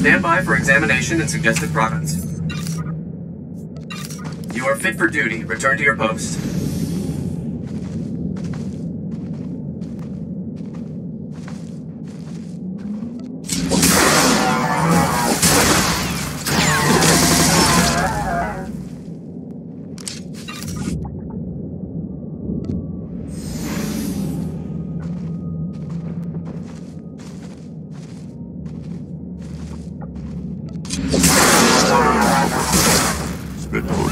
Stand by for examination and suggested products. You are fit for duty. Return to your post. Spit mode.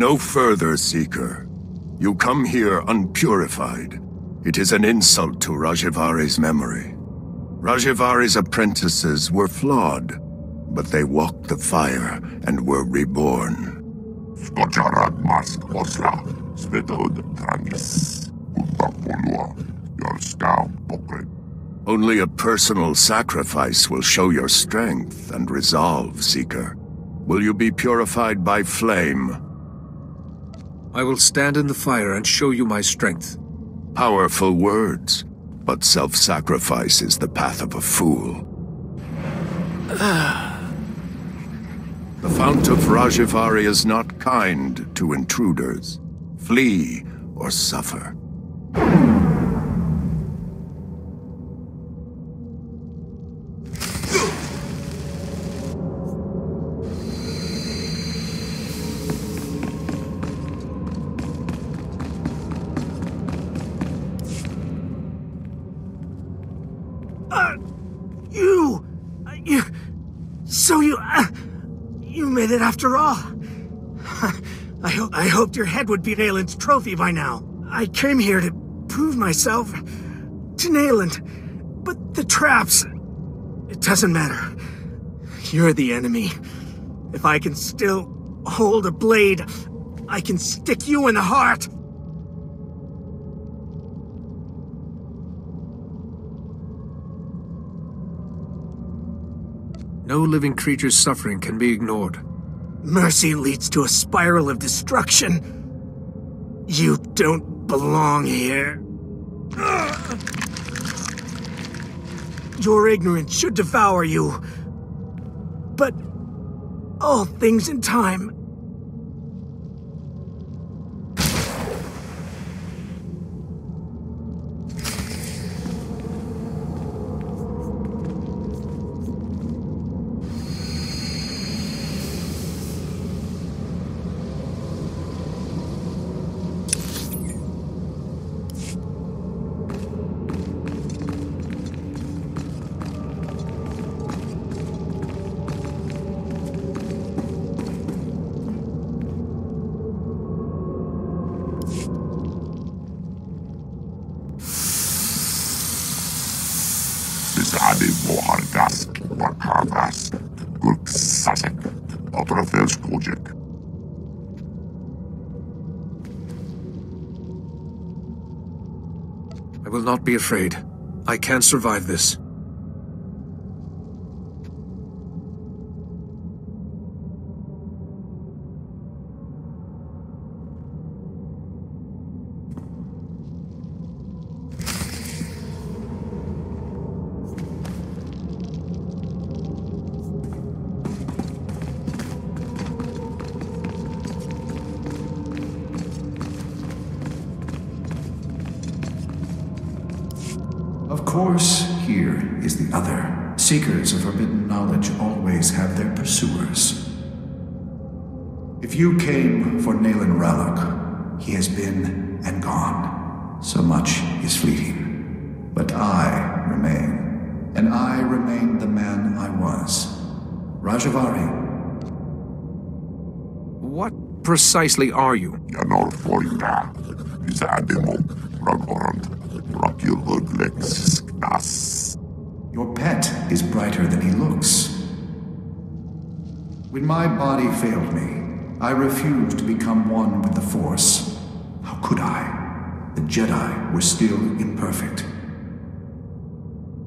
No further, Seeker. You come here unpurified. It is an insult to Rajivari's memory. Rajivari's apprentices were flawed, but they walked the fire and were reborn. Only a personal sacrifice will show your strength and resolve, Seeker. Will you be purified by flame? I will stand in the fire and show you my strength. Powerful words, but self-sacrifice is the path of a fool. The Fount of Rajivari is not kind to intruders. Flee or suffer. You made it after all. I hoped your head would be Nayland's trophy by now. I came here to prove myself to Nayland, but the traps... It doesn't matter. You're the enemy. If I can still hold a blade, I can stick you in the heart. No living creature's suffering can be ignored. Mercy leads to a spiral of destruction. You don't belong here. Your ignorance should devour you. But all things in time. I will not be afraid. I can survive this. Of course, here is the other. Seekers of forbidden knowledge always have their pursuers. If you came for Nayland Ralloc, he has been and gone. So much is fleeting. But I remain. And I remain the man I was. Rajivari. What precisely are you? Your pet is brighter than he looks. When my body failed me, I refused to become one with the Force. How could I? The Jedi were still imperfect.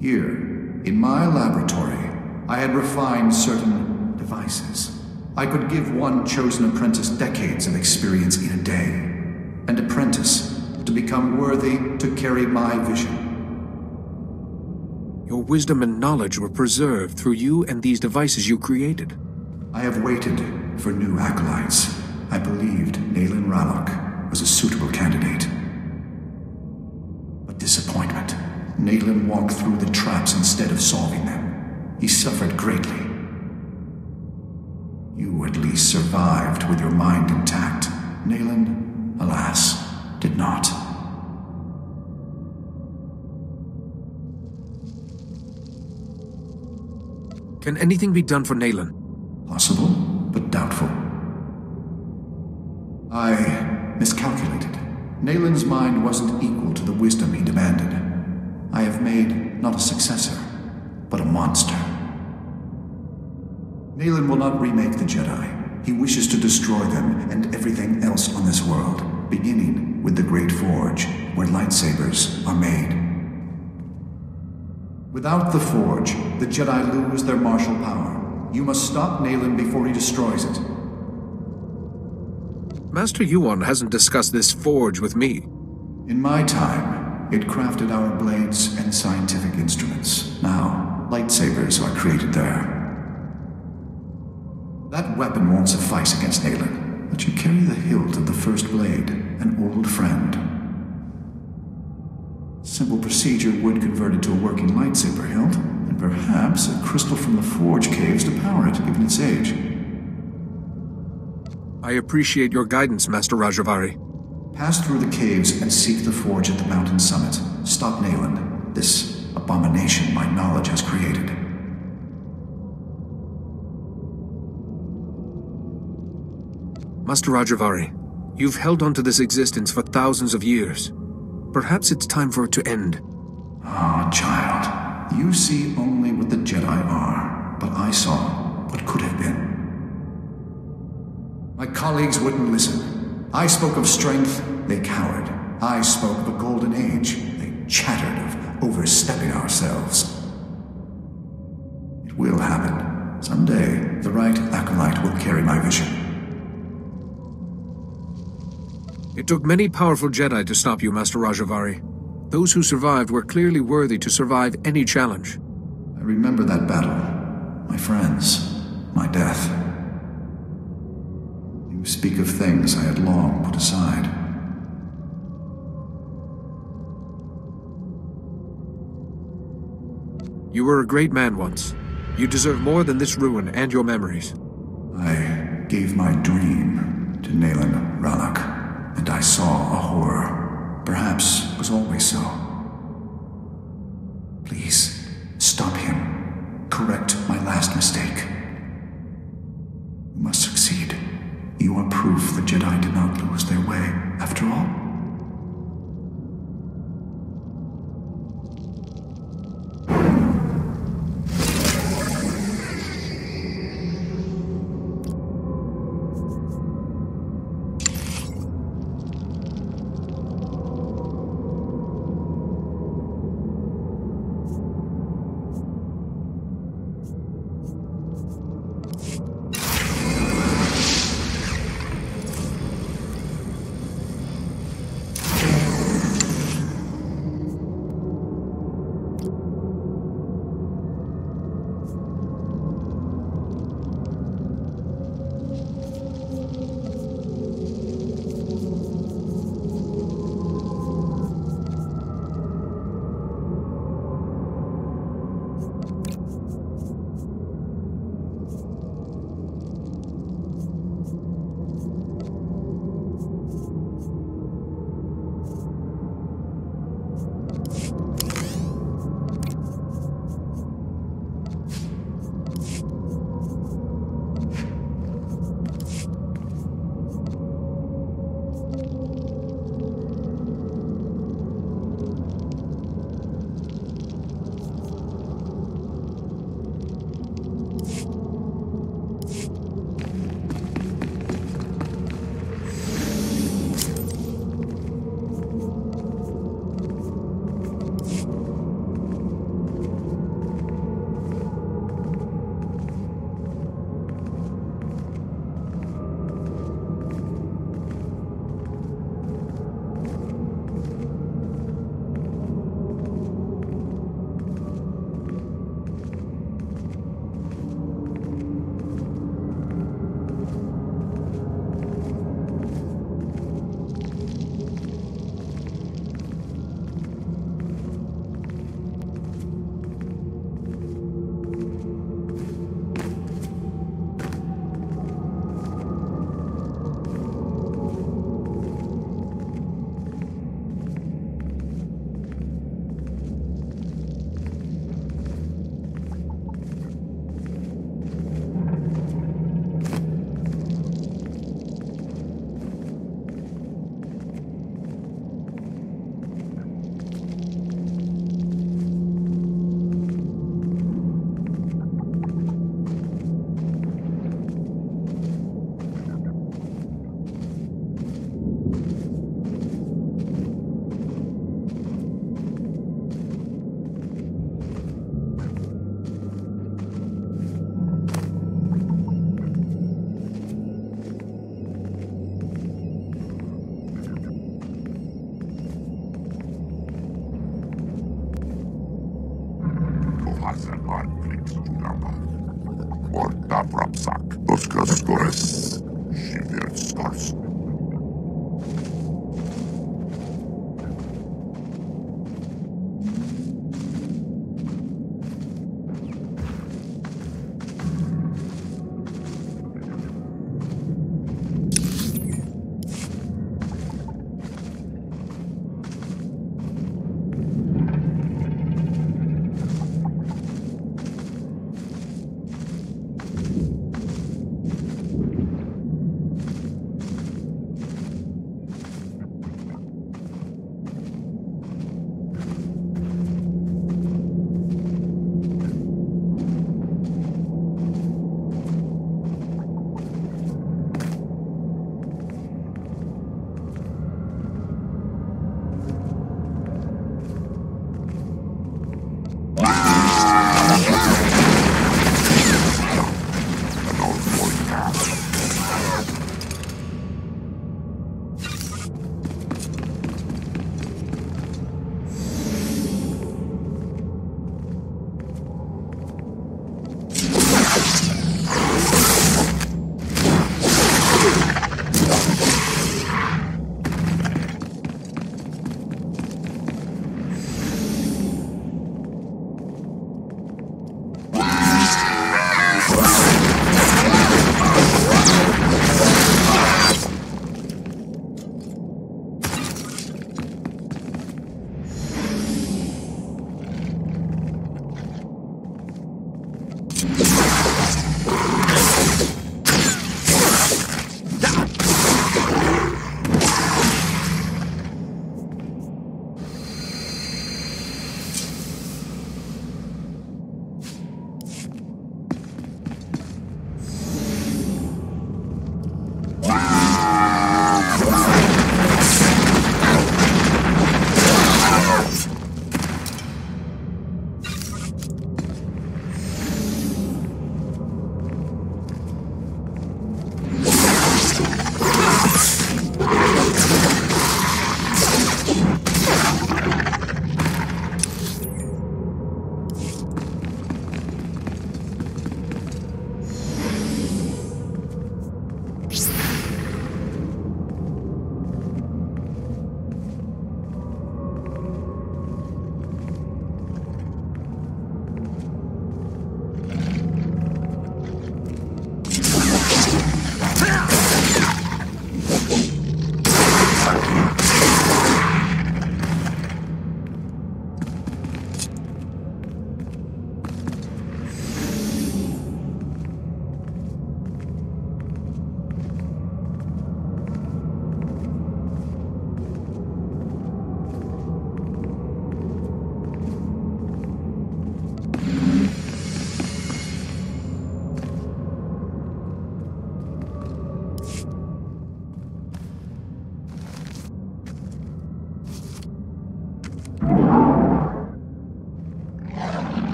Here, in my laboratory, I had refined certain devices. I could give one chosen apprentice decades of experience in a day. An apprentice to become worthy to carry my vision. Your wisdom and knowledge were preserved through you and these devices you created. I have waited for new acolytes. I believed Nayland Ralloc was a suitable candidate. But disappointment. Nayland walked through the traps instead of solving them. He suffered greatly. You at least survived with your mind intact. Nayland, alas, did not. Can anything be done for Nayland? Possible, but doubtful. Naelin's mind wasn't equal to the wisdom he demanded. I have made not a successor, but a monster. Naelin will not remake the Jedi. He wishes to destroy them and everything else on this world, beginning with the Great Forge, where lightsabers are made. Without the Forge, the Jedi lose their martial power. You must stop Naelin before he destroys it. Master Yuan hasn't discussed this forge with me. In my time, it crafted our blades and scientific instruments. Now, lightsabers are created there. That weapon won't suffice against Naelin, but you carry the hilt of the first blade, an old friend. Simple procedure would convert it to a working lightsaber hilt, and perhaps a crystal from the Forge caves to power it, given its age. I appreciate your guidance, Master Rajavari. Pass through the caves and seek the Forge at the mountain summit. Stop Naelin, this abomination my knowledge has created. Master Rajavari, you've held on to this existence for thousands of years. Perhaps it's time for it to end. Ah, child. You see only what the Jedi are, but I saw what could have been. My colleagues wouldn't listen. I spoke of strength, they cowered. I spoke of a golden age. They chattered of overstepping ourselves. It will happen. Someday, the right acolyte will carry my vision. It took many powerful Jedi to stop you, Master Rajavari. Those who survived were clearly worthy to survive any challenge. I remember that battle. My friends. My death. You speak of things I had long put aside. You were a great man once. You deserve more than this ruin and your memories. I gave my dream to Naelin Ralak, and I saw a horror. Perhaps it was always so. Please, stop him. Correct my last mistake. You must succeed. You are proof the Jedi did not lose their way, after all.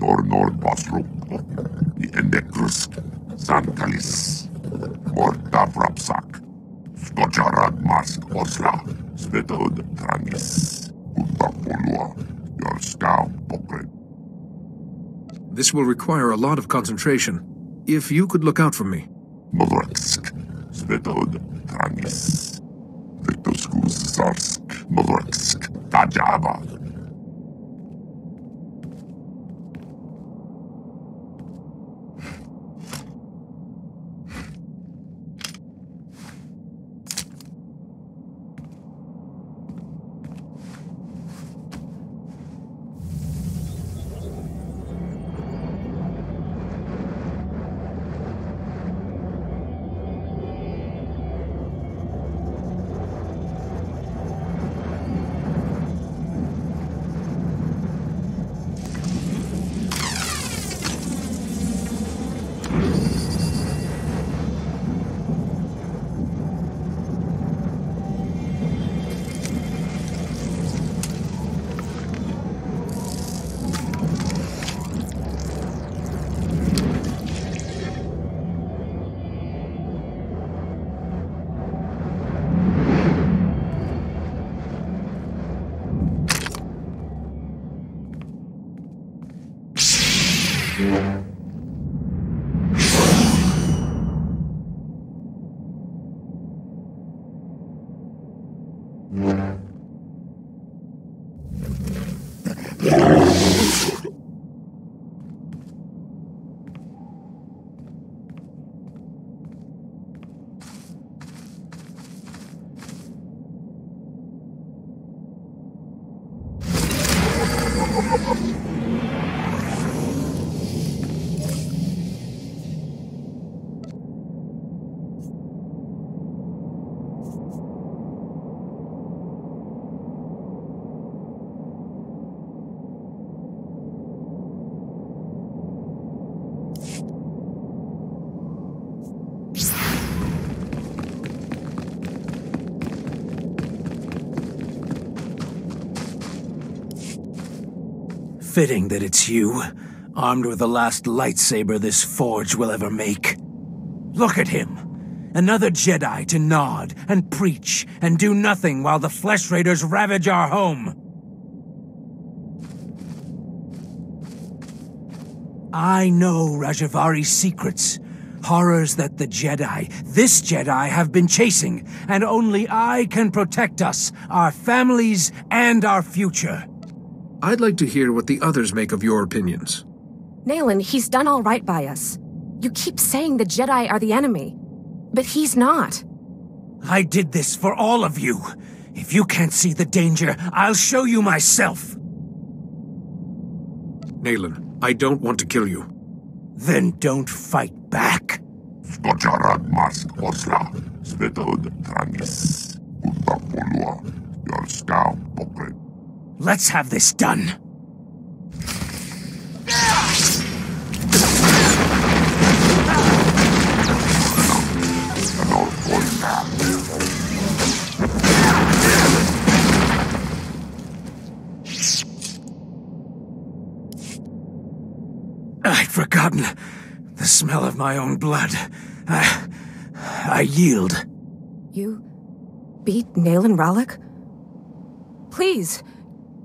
Tornor Basruk, the Endekrusk, Sankalis, Mortavrapsak, Skojarad Mask Osla, Svetod Tranis, Utapolua, Yorskau Pokret. This will require a lot of concentration. If you could look out for me. Modreksk, Svetod Tranis, Vetoskus Zarsk, Modreksk, Tajaba. Fitting that it's you, armed with the last lightsaber this forge will ever make. Look at him! Another Jedi to nod and preach and do nothing while the Flesh Raiders ravage our home. I know Rajavari's secrets. Horrors that the Jedi, this Jedi, have been chasing, and only I can protect us, our families, and our future. I'd like to hear what the others make of your opinions. Nayland, he's done all right by us. You keep saying the Jedi are the enemy, but he's not. I did this for all of you. If you can't see the danger, I'll show you myself. Nayland, I don't want to kill you. Then don't fight back. Skojarad Mask Osla, Svetod Tranis, Utapolua, Yorskau Pokret. Let's have this done. I'd forgotten the smell of my own blood. I yield. You beat Nayland Rallick? Please.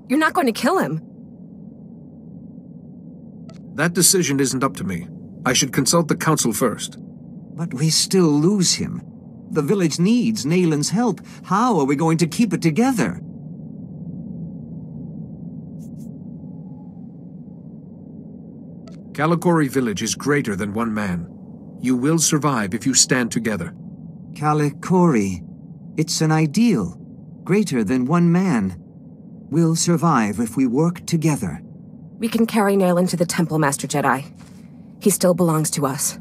You're not going to kill him. That decision isn't up to me. I should consult the council first. But we still lose him. The village needs Nayland's help. How are we going to keep it together? Kalikori village is greater than one man. You will survive if you stand together. Kalikori. It's an ideal. Greater than one man. We'll survive if we work together. We can carry Nayland to the temple, Master Jedi. He still belongs to us.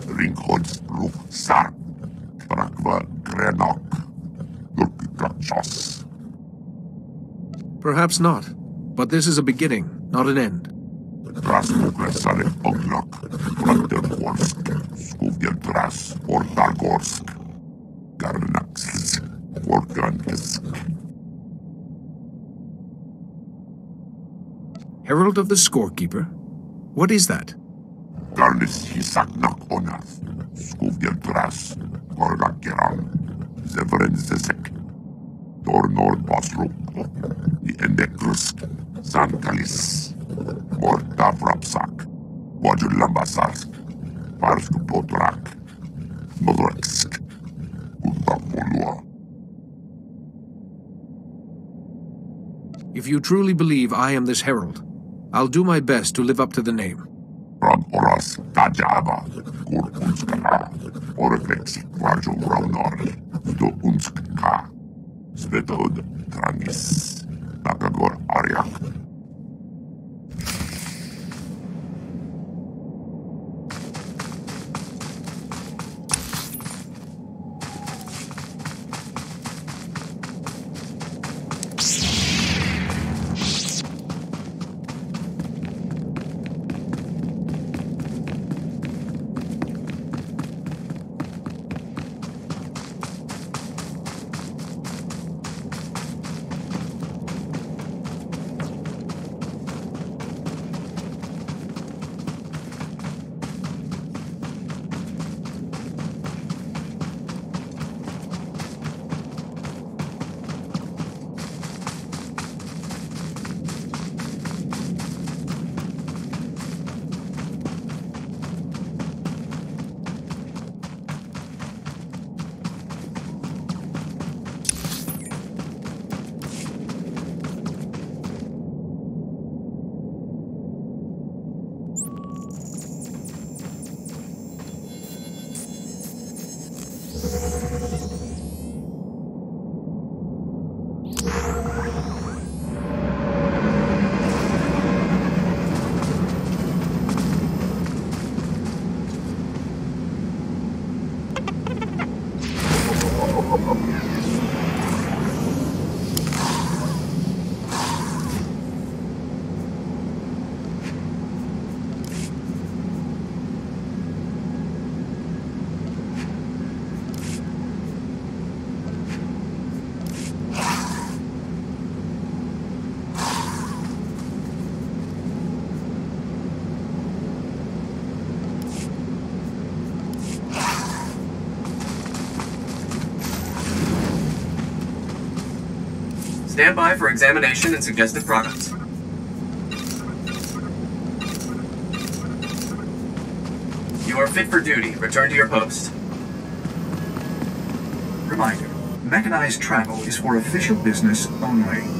Ringhods Ruk Sark, Brakva Grenok, Lurkikachos. Perhaps not, but this is a beginning, not an end. Rasmukresare Oglok, Brandergorsk, Skuvjeltras, Ortargorsk, Garnaxis, Vorkan is Herald of the Scorekeeper? What is that? Garnis Hisaknak Onath. Skuvgel Tras. Gorgakiran. Zevren Zezek. Dornor Basruk. The Endekrusk. Zankalis. Morta Vrapsak. Wajul Lambasarsk. Parsk Potrak. Modreksk. Undakvolua. If you truly believe I am this herald, I'll do my best to live up to the name. Rad Oras Tajaba. Kur Unskana. Oreflex. Varjo Raunor. Do Unskka. Svetod Trangis. Nakagor Aryak. Stand by for examination and suggested products. You are fit for duty. Return to your post. Reminder, mechanized travel is for official business only.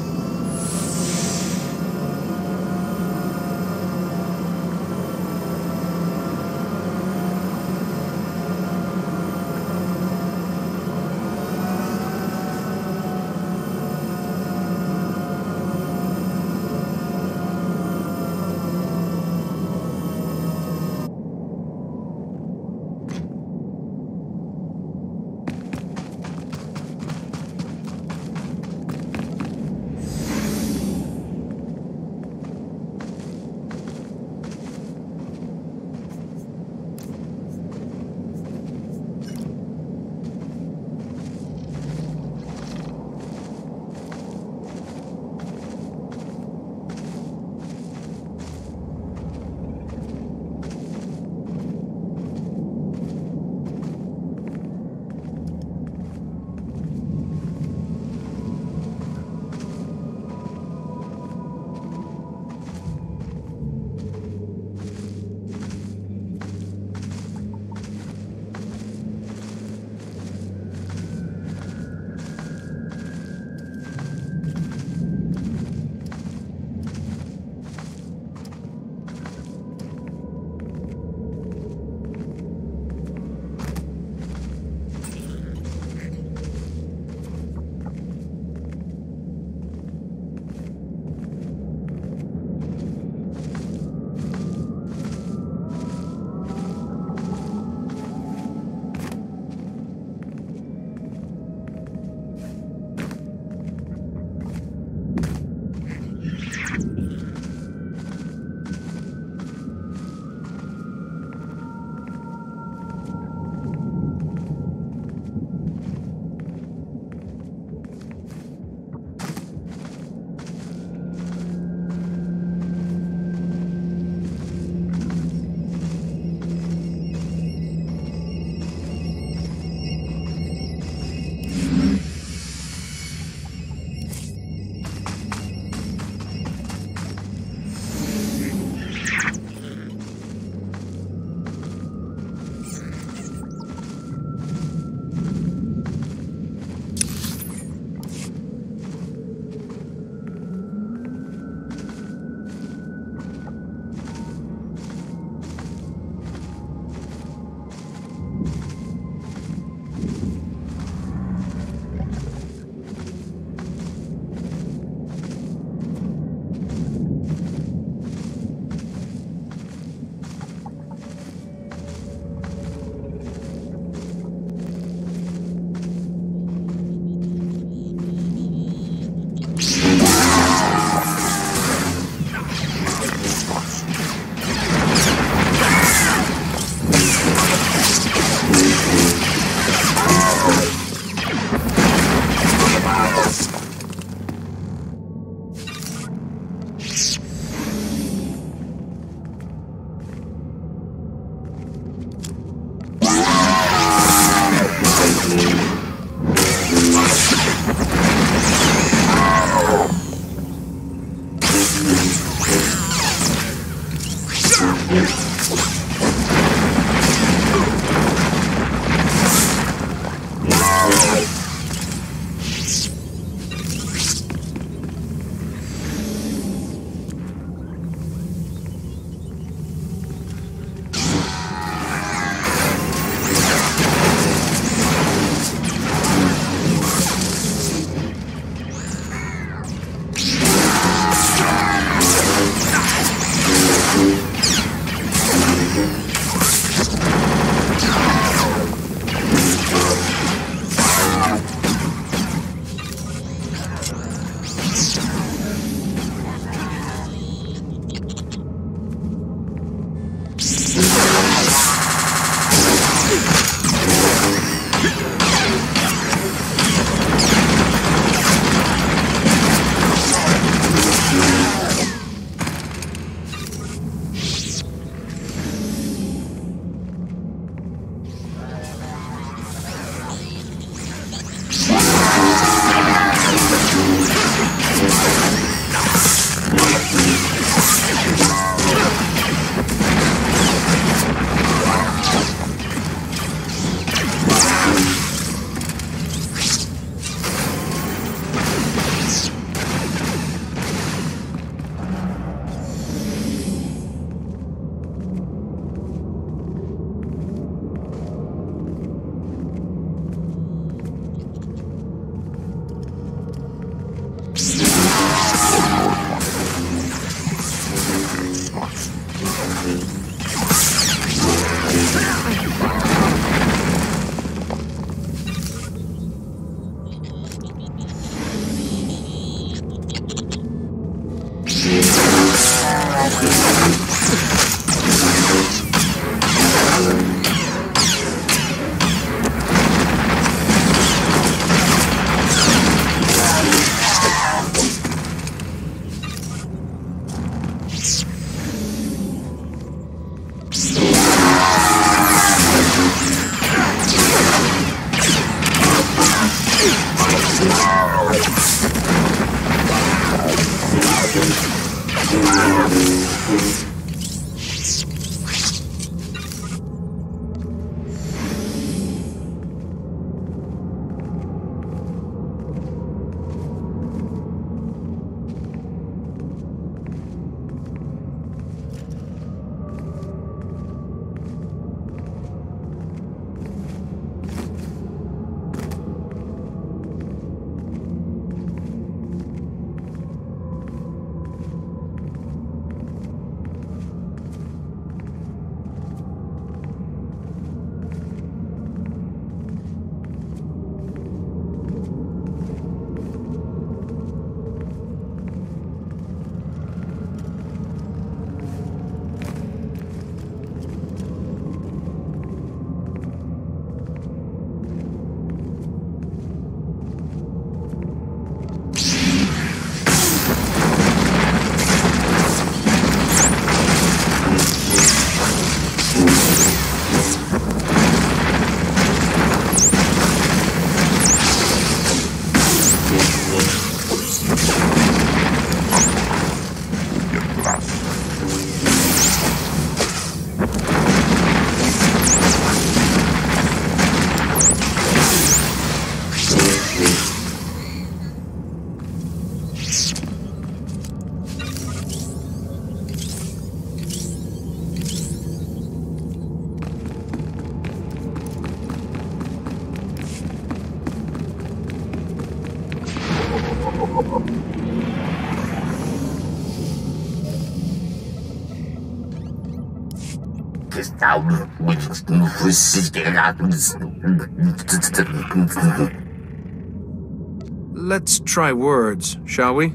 Let's try words, shall we?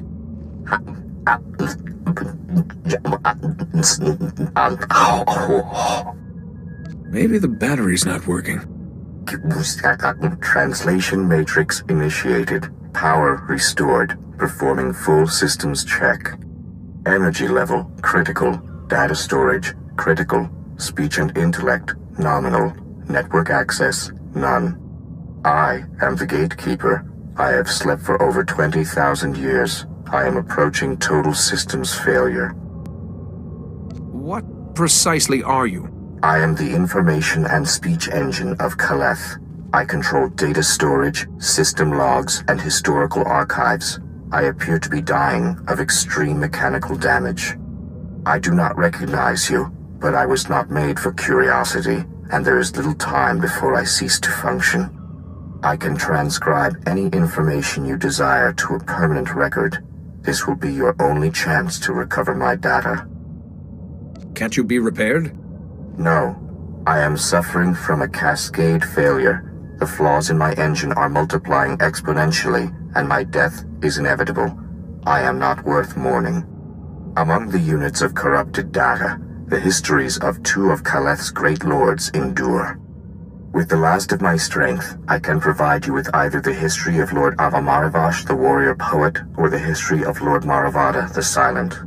Maybe the battery's not working. Translation matrix initiated. Power restored. Performing full systems check. Energy level critical. Data storage critical. Speech and intellect nominal. Network access none. I am the gatekeeper. I have slept for over 20,000 years. I am approaching total systems failure. What precisely are you? I am the information and speech engine of Kaleth. I control data storage, system logs, and historical archives. I appear to be dying of extreme mechanical damage. I do not recognize you, but I was not made for curiosity, and there is little time before I cease to function. I can transcribe any information you desire to a permanent record. This will be your only chance to recover my data. Can't you be repaired? No. I am suffering from a cascade failure. The flaws in my engine are multiplying exponentially, and my death is inevitable. I am not worth mourning. Among the units of corrupted data, the histories of two of Kaleth's great lords endure. With the last of my strength, I can provide you with either the history of Lord Avamaravash, the warrior poet, or the history of Lord Maravada, the silent.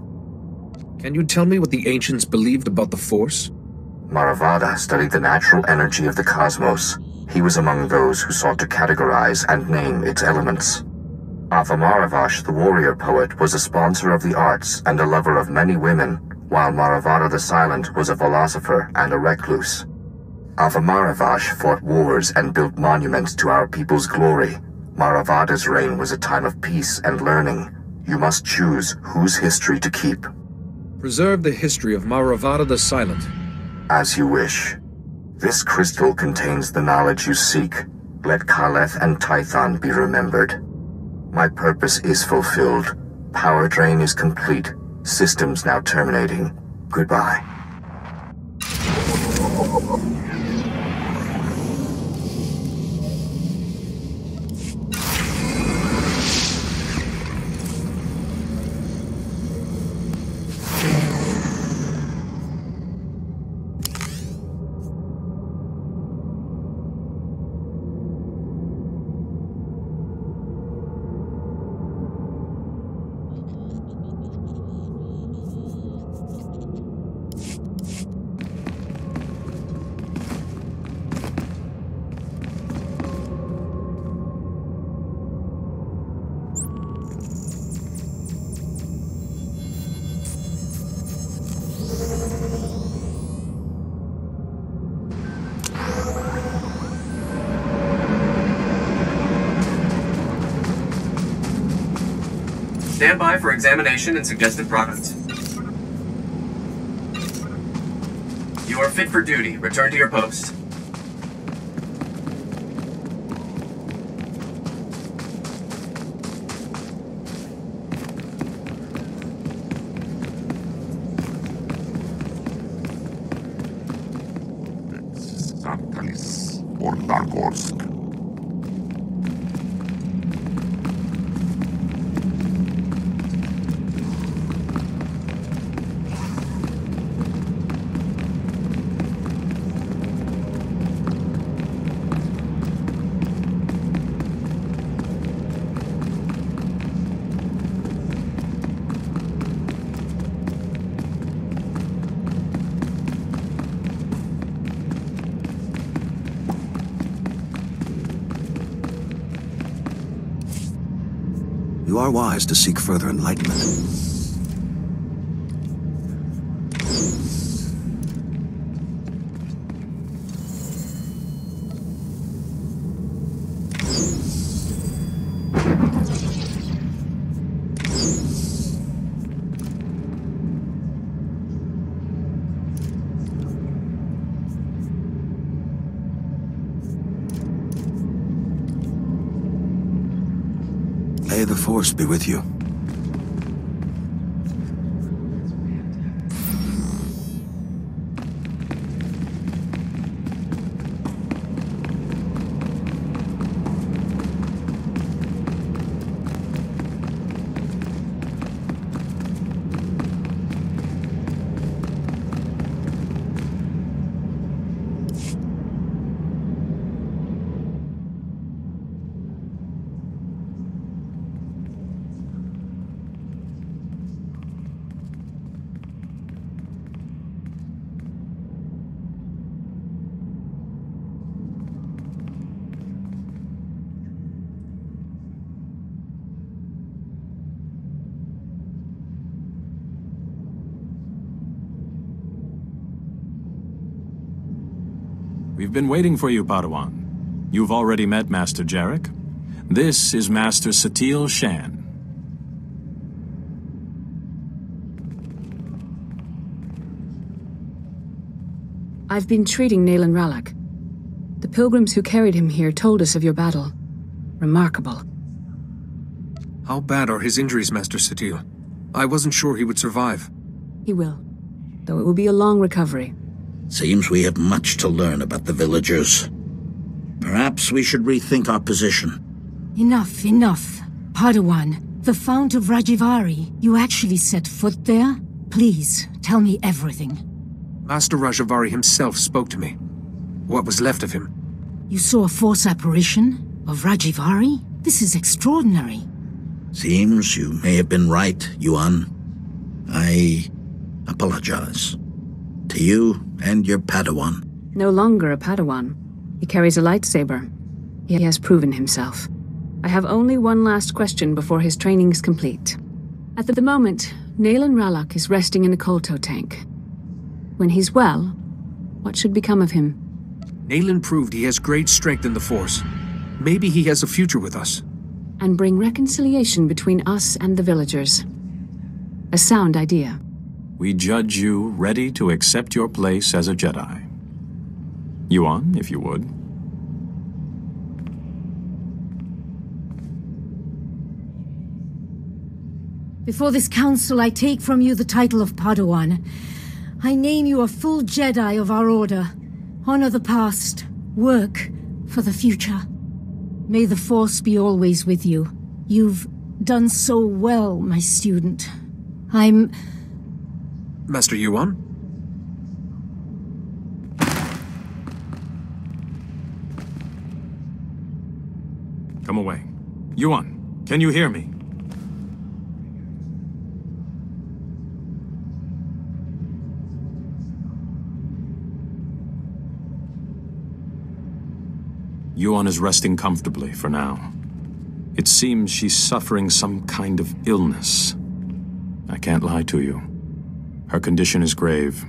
Can you tell me what the ancients believed about the Force? Maravada studied the natural energy of the cosmos. He was among those who sought to categorize and name its elements. Avamaravash, the warrior poet, was a sponsor of the arts and a lover of many women, while Maravada the silent was a philosopher and a recluse. Avamaravash fought wars and built monuments to our people's glory. Maravada's reign was a time of peace and learning. You must choose whose history to keep. Preserve the history of Maravada the Silent. As you wish. This crystal contains the knowledge you seek. Let Kaleth and Tython be remembered. My purpose is fulfilled. Power drain is complete. Systems now terminating. Goodbye. Stand by for examination and suggested products. You are fit for duty. Return to your post. Santalis or Dargorsk. You are wise to seek further enlightenment. May the Force be with you. We've been waiting for you, Padawan. You've already met Master Jarek. This is Master Satil Shan. I've been treating Nayland Ralak. The pilgrims who carried him here told us of your battle. Remarkable. How bad are his injuries, Master Satil? I wasn't sure he would survive. He will, though it will be a long recovery. Seems we have much to learn about the villagers. Perhaps we should rethink our position. Enough, enough. Padawan, the Fount of Rajivari, you actually set foot there? Please, tell me everything. Master Rajivari himself spoke to me. What was left of him. You saw a force apparition of Rajivari? This is extraordinary. Seems you may have been right, Yuan. I apologize. To you and your Padawan. No longer a Padawan. He carries a lightsaber. He has proven himself. I have only one last question before his training is complete. At the moment, Nayland Ralak is resting in a kolto tank. When he's well, what should become of him? Nayland proved he has great strength in the Force. Maybe he has a future with us. And bring reconciliation between us and the villagers. A sound idea. We judge you ready to accept your place as a Jedi. Yuan, if you would. Before this council, I take from you the title of Padawan. I name you a full Jedi of our order. Honor the past. Work for the future. May the Force be always with you. You've done so well, my student. I'm... Master Yuan? Come away. Yuan, can you hear me? Yuan is resting comfortably for now. It seems she's suffering some kind of illness. I can't lie to you. Her condition is grave.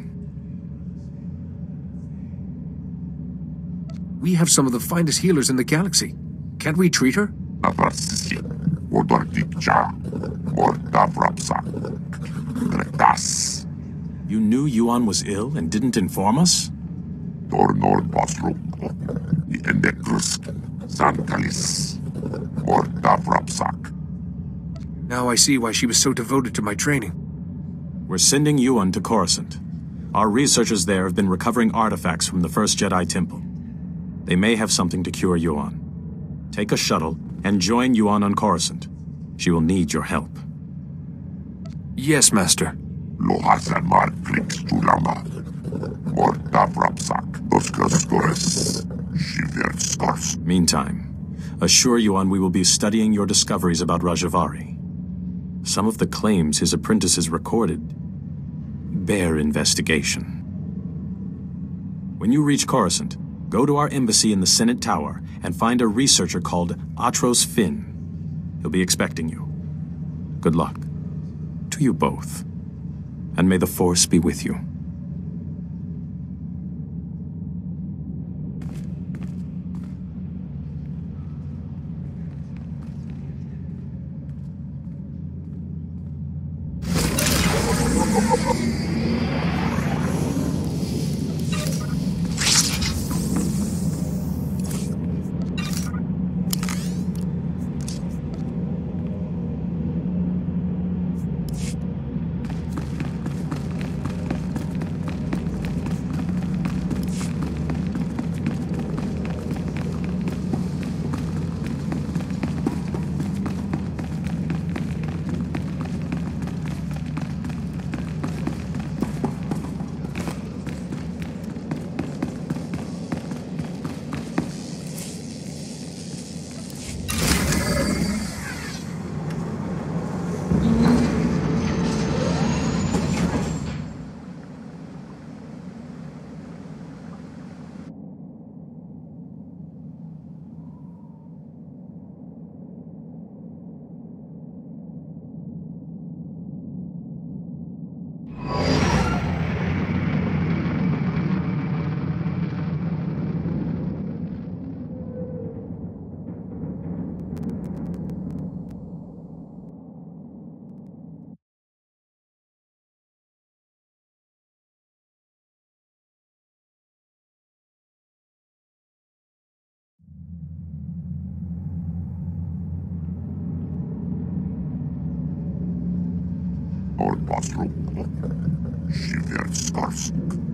We have some of the finest healers in the galaxy. Can't we treat her? You knew Yuan was ill and didn't inform us? Now I see why she was so devoted to my training. We're sending Yuan to Coruscant. Our researchers there have been recovering artifacts from the first Jedi Temple. They may have something to cure Yuan. Take a shuttle and join Yuan on Coruscant. She will need your help. Yes, Master. Meantime, assure Yuan we will be studying your discoveries about Rajivari. Some of the claims his apprentices recorded bear investigation. When you reach Coruscant, go to our embassy in the Senate Tower and find a researcher called Atros Finn. He'll be expecting you. Good luck. To you both. And may the Force be with you. Or Basruk. Shiver Skarsk.